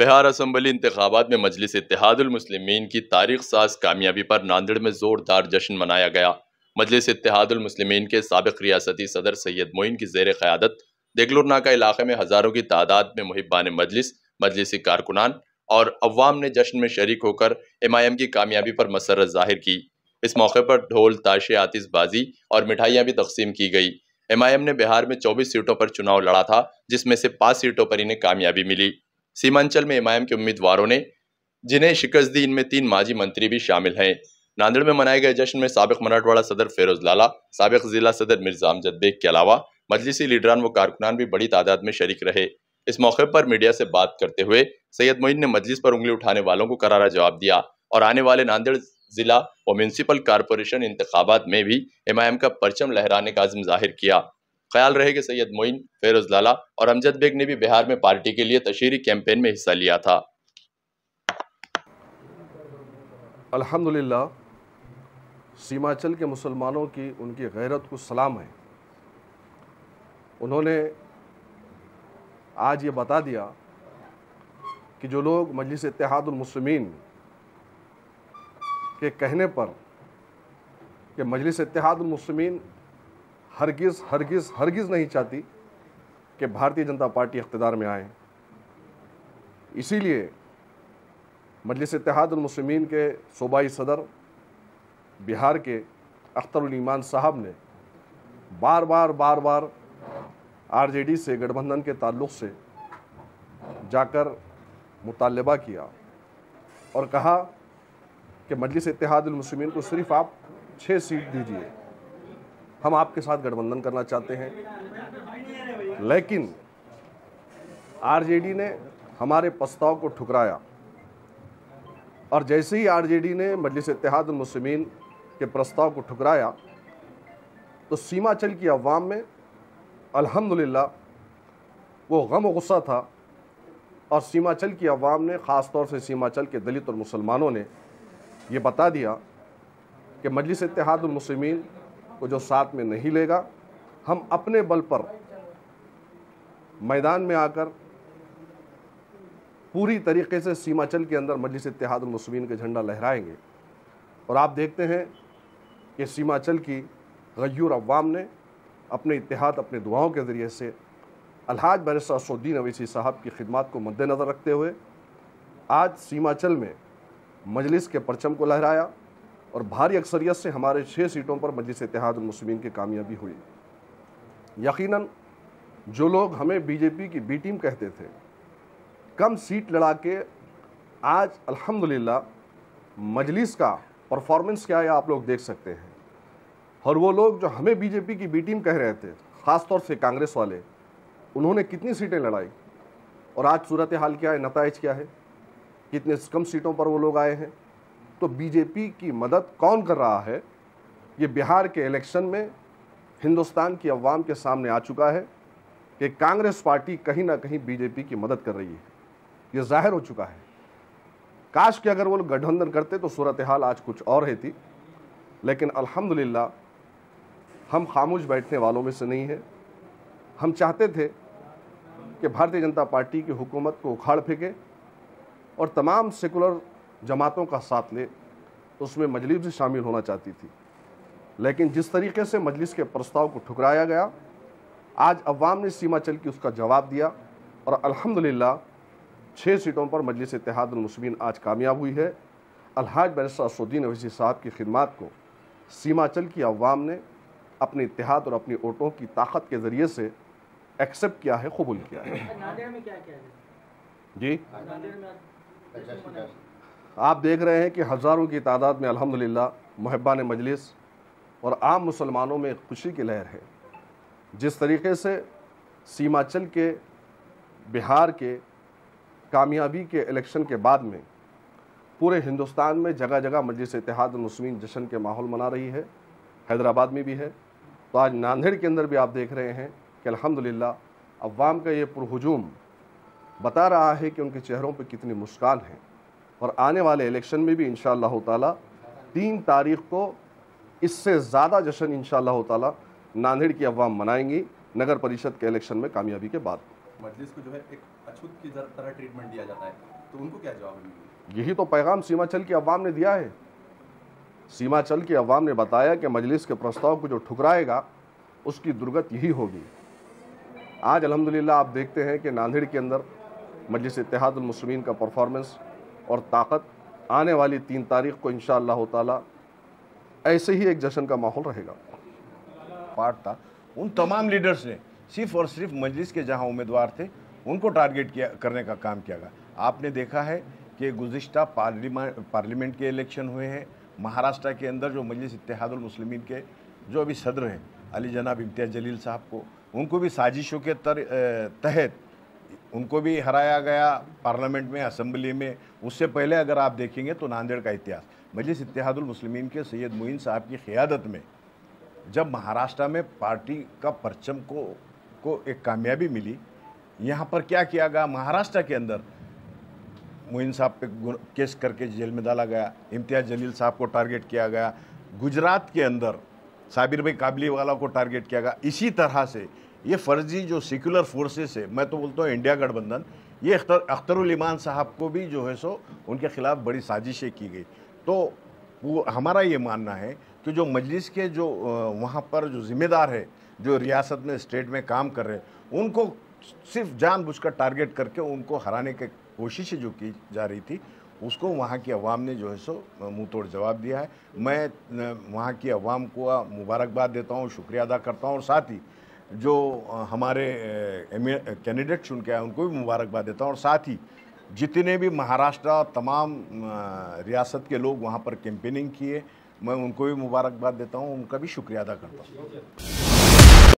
Bihar assembly इंतखाबात में मजलिस इत्तेहादुल मुस्लिमीन की तारीख साज कामयाबी पर नांदेड़ में जोरदार जश्न मनाया गया। मजलिस इत्तेहादुल मुस्लिमीन के साबिक रियासती सदर सैयद मोइन की जेर क़यादत देगलुरनाका इलाके में हजारों की तादाद में मुहिब्बान मजलिस, मजलिसी कारकुनान और अवाम ने जश्न में शरीक होकर MIM की कामयाबी पर मसरत जाहिर की। इस मौके पर ढोल, ताशे, आतिशबाजी और मिठाइयाँ भी तकसीम की गई। MIM ने बिहार में 24 सीटों पर चुनाव लड़ा था, जिसमें से 5 सीटों पर इन्हें कामयाबी मिली। सीमांचल में MIM के उम्मीदवारों ने जिन्हें शिकस्त दी, इनमें 3 माजी मंत्री भी शामिल हैं। नांदेड़ में मनाए गए जश्न में साबिक मराठवाड़ा सदर फेरोज लाला, साबिक जिला सदर मिर्जा अमजद बेग के अलावा मजलिसी लीडरान व कारकुनान भी बड़ी तादाद में शरीक रहे। इस मौके पर मीडिया से बात करते हुए सैयद मोइन ने मजलिस पर उंगली उठाने वालों को करारा जवाब दिया और आने वाले नांदेड़ जिला व म्यूनसिपल कारपोरेशन इंतखाबात में भी MIM का परचम लहराने का अज़्म जाहिर किया। ख्याल रहे कि सैयद मोइन, फेरोज लाला और अमजद बेग ने भी बिहार में पार्टी के लिए तशहीरी कैंपेन में हिस्सा लिया था। अल्हम्दुलिल्लाह, सीमांचल के मुसलमानों की उनकी गैरत को सलाम है। उन्होंने आज ये बता दिया कि जो लोग मजलिस इत्तेहादुल मुस्लिमीन के कहने पर कि मजलिस इत्तेहादुल मुस्लिमीन हरगिज़ हरगिज़ हरगिज़ नहीं चाहती कि भारतीय जनता पार्टी इख्तिदार में आए, इसीलिए मजलिस इत्तेहादुल मुस्लिमीन के सूबाई सदर बिहार के अख्तरुल ईमान साहब ने बार बार RJD से गठबंधन के ताल्लुक़ से जाकर मुतालबा किया और कहा कि मजलिस इत्तेहादुल मुस्लिमीन को सिर्फ आप 6 सीट दीजिए, हम आपके साथ गठबंधन करना चाहते हैं। लेकिन RJD ने हमारे प्रस्ताव को ठुकराया और जैसे ही RJD ने मजलिस इत्तेहादुल मुस्लिमीन के प्रस्ताव को ठुकराया तो सीमांचल की अवाम में अल्हम्दुलिल्लाह वो गम और गुस्सा था और सीमांचल की अवाम ने, ख़ास तौर से सीमांचल के दलित और मुसलमानों ने ये बता दिया कि मजलिस इत्तेहादुल मुस्लिमीन को जो साथ में नहीं लेगा, हम अपने बल पर मैदान में आकर पूरी तरीके से सीमांचल के अंदर मजलिस इत्तेहादुल मुस्लिमीन के झंडा लहराएंगे। और आप देखते हैं कि सीमांचल की गयूर अवाम ने अपने इत्तेहाद, अपने दुआओं के ज़रिए से अलहाज बैरिस्टर असदुद्दीन अवैसी साहब की खिदमत को मद्देनज़र रखते हुए आज सीमांचल में मजलिस के परचम को लहराया और भारी अक्सरियत से हमारे 6 सीटों पर मजलिस इत्तेहादुल मुस्लिमीन की कामयाबी हुई। यकीनन जो लोग हमें BJP की B टीम कहते थे, कम सीट लड़ा के आज अल्हम्दुलिल्लाह मजलिस का परफॉर्मेंस क्या है आप लोग देख सकते हैं। और वो लोग जो हमें BJP की B टीम कह रहे थे, ख़ास तौर से कांग्रेस वाले, उन्होंने कितनी सीटें लड़ाई और आज सूरत हाल क्या है, नताइज क्या है, कितने कम सीटों पर वो लोग आए हैं। तो BJP की मदद कौन कर रहा है, ये बिहार के इलेक्शन में हिंदुस्तान की अवाम के सामने आ चुका है कि कांग्रेस पार्टी कहीं ना कहीं BJP की मदद कर रही है, ये जाहिर हो चुका है। काश कि अगर वो लोग गठबंधन करते तो सूरत हाल आज कुछ और रहती, लेकिन अल्हम्दुलिल्लाह हम खामोश बैठने वालों में से नहीं हैं। हम चाहते थे कि भारतीय जनता पार्टी की हुकूमत को उखाड़ फेंके और तमाम सेकुलर जमातों का साथ ले, तो उसमें मजलिस भी शामिल होना चाहती थी। लेकिन जिस तरीके से मजलिस के प्रस्ताव को ठुकराया गया, आज अवाम ने सीमांचल की उसका जवाब दिया और अल्हम्दुलिल्लाह 6 सीटों पर मजलिस इत्तेहादुल मुस्लिमीन आज कामयाब हुई है। अलहाज बैरिस्टर असदुद्दीन अवैसी साहब की खिदमत को सीमांचल की अवाम ने अपने इत्तेहाद और अपनी वोटों की ताकत के ज़रिए से एक्सेप्ट किया है, कबूल किया है। नांदेड़ में क्या क्या है जी, नांदेड़ में आप देख रहे हैं कि हज़ारों की तादाद में अल्हम्दुलिल्लाह मुहिब्बान मजलिस और आम मुसलमानों में खुशी की लहर है। जिस तरीके से सीमांचल के बिहार के कामयाबी के इलेक्शन के बाद में पूरे हिंदुस्तान में जगह जगह मजलिस इत्तेहादुल मुस्लिमीन जश्न के माहौल मना रही है, हैदराबाद में भी है, तो आज नांदेड़ के अंदर भी आप देख रहे हैं कि अल्हम्दुलिल्लाह अवाम का ये पुरहुजूम बता रहा है कि उनके चेहरों पर कितनी मुस्कान है। और आने वाले इलेक्शन में भी इंशाअल्लाह ताला 3 तारीख को इससे ज़्यादा जश्न इंशाअल्लाह ताला नांदेड़ की अवाम मनाएंगी नगर परिषद के इलेक्शन में कामयाबी के बाद। मजलिस को जो है एक अछूत की तरह ट्रीटमेंट दिया जाता है। तो उनको क्या जवाब देंगे? यही तो पैगाम सीमाचल की अवाम ने दिया है। सीमाचल की अवाम ने बताया कि मजलिस के प्रस्ताव को जो ठुकराएगा उसकी दुर्गत यही होगी। आज अल्हम्दुलिल्लाह आप देखते हैं कि नांदेड़ के अंदर मजलिस इत्तेहादुल मुस्लिमीन का परफॉर्मेंस और ताकत आने वाली 3 तारीख को इंशाअल्लाह ताला ऐसे ही एक जश्न का माहौल रहेगा। पार्ट था, उन तमाम लीडर्स ने सिर्फ और सिर्फ मजलिस के जहां उम्मीदवार थे उनको टारगेट करने का काम किया गया। आपने देखा है कि गुज़िश्ता पार्लियामेंट के इलेक्शन हुए हैं। महाराष्ट्र के अंदर जो मजलिस इत्तेहादुल मुस्लिमीन के जो अभी सदर हैं अली जनाब इम्तियाज़ जलील साहब को, उनको भी साजिशों के तहत उनको भी हराया गया पार्लियामेंट में, असेंबली में। उससे पहले अगर आप देखेंगे तो नांदेड़ का इतिहास, मजलिस इत्तेहादुल मुस्लिमीन के सैयद मोइन साहब की क़ियादत में जब महाराष्ट्र में पार्टी का परचम को एक कामयाबी मिली, यहाँ पर क्या किया गया, महाराष्ट्र के अंदर मोइन साहब पे केस करके जेल में डाला गया, इम्तियाज़ जलील साहब को टारगेट किया गया, गुजरात के अंदर साबिर भाई काबलीवाला को टारगेट किया गया। इसी तरह से ये फर्जी जो सेक्युलर फोर्सेस है, मैं तो बोलता हूँ इंडिया गठबंधन, ये अख्तरुल ईमान साहब को भी जो है सो उनके खिलाफ बड़ी साजिशें की गई। तो वो हमारा ये मानना है कि जो मजलिस के जो वहाँ पर जो जिम्मेदार है, जो रियासत में स्टेट में काम कर रहे हैं, उनको सिर्फ जानबूझकर टारगेट करके उनको हराने की कोशिश जो की जा रही थी, उसको वहाँ की अवाम ने जो है सो मुंह तोड़ जवाब दिया है। मैं वहाँ की अवाम को मुबारकबाद देता हूँ, शुक्रिया अदा करता हूँ, और साथ ही जो हमारे कैंडिडेट चुन के आए उनको भी मुबारकबाद देता हूँ, और साथ ही जितने भी महाराष्ट्र तमाम रियासत के लोग वहाँ पर कैंपेनिंग किए, मैं उनको भी मुबारकबाद देता हूँ, उनका भी शुक्रिया अदा करता हूँ।